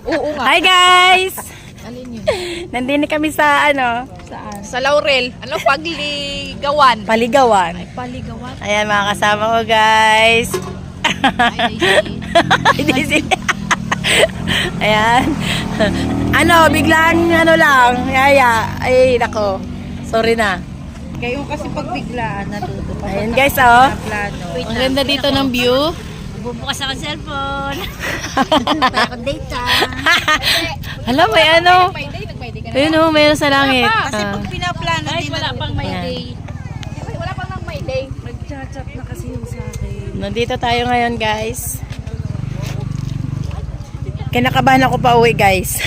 Oo nga. Hi guys! Alin yun? Nandini kami sa Saan? Sa Laurel. Ano? Pagligawan. Paligawan. Paligawan? Ayan mga kasama ko guys. Ay, Daisy. Ay, Daisy. Ayan. Biglang lang. Yaya. Ay, nako. Sorry na. Kayo kasi pagbiglaan natuto pa. Ayan guys, oh. Plano. Ang ganda dito ng view. Bubukas ako cellphone. Para data. Hala, may Nag-Friday ka na. Ayun oh, mayroon sa langit. Kasi pag pinaplano Kahit din wala pang may Ayan. day. Wala pang nang may day. Nag-chat na kasi yung sa akin. Nandito tayo ngayon guys. Kinakabahan ako pa uwi guys.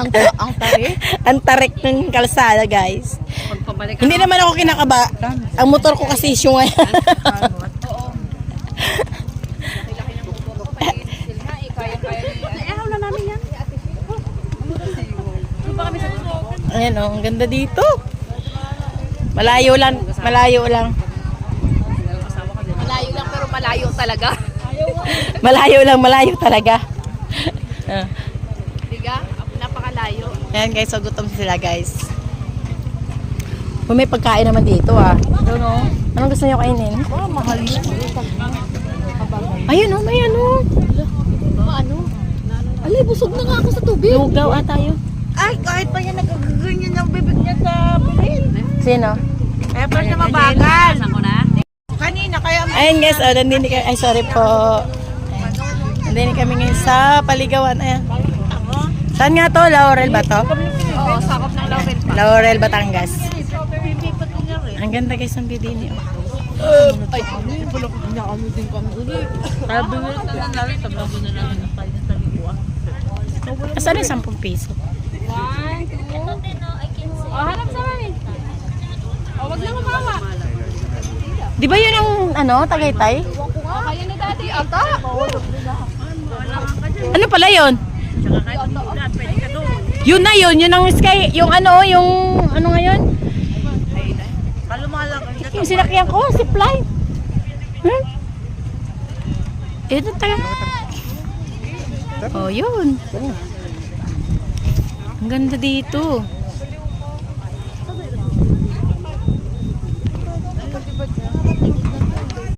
Ang tari? Ang tarik ng kalsada guys. Pagpabalik Hindi naman ako kinakaba. Ang motor ko kasi issue ngayon. Oo. Laki-laki ng motor ko. Pencil na eh. Kaya-kaya niya. Ayaw na namin yan. Ayan oh, ang ganda dito. Malayo lang, malayo lang. Malayo lang pero malayo talaga. Malayo talaga. Ah. Diga? Napakalayo. Ayan guys, so gutom sila guys. May pagkain naman dito ah. Anong gusto niyo kainin? Oh, mahal yun. Ayun oh, may ano. Ano? Alay, busog na nga ako sa tubig. Lugaw ata yun. Ay, kahit pa yan nagaganyan ng bibig niya sa bilhin. Sino? Kaya pa siya mabagal. Saan ko na? Kanina, kaya Ayun guys, oh, nandini kami. Ay, sorry po. Ayan. Nandini kami ngayon sa Paligawan. Ayan. Saan nga to? Laurel ba to? Oo, sakop ng Laurel pa. Laurel, Batangas. Ang ganda guys ng bidini. Ay, ano yun? Wala ko ano din kami ulit. Sabi mo na namin, tabago na namin ng palit sa likuan. Saan yung 10 piso? Oh, hanap sa mami. Oh, wag lang umawa. Di ba yun ang Tagaytay? Kaya ni daddy ata. Ano pala yun? Tsaka kahit hindi na, pwede ka doon. Yun ang sky, yung ngayon? Palumalang ka. Yung sinakyan ko, si Fly. Hmm? Ito tayo. Oh, yun. Ang ganda dito.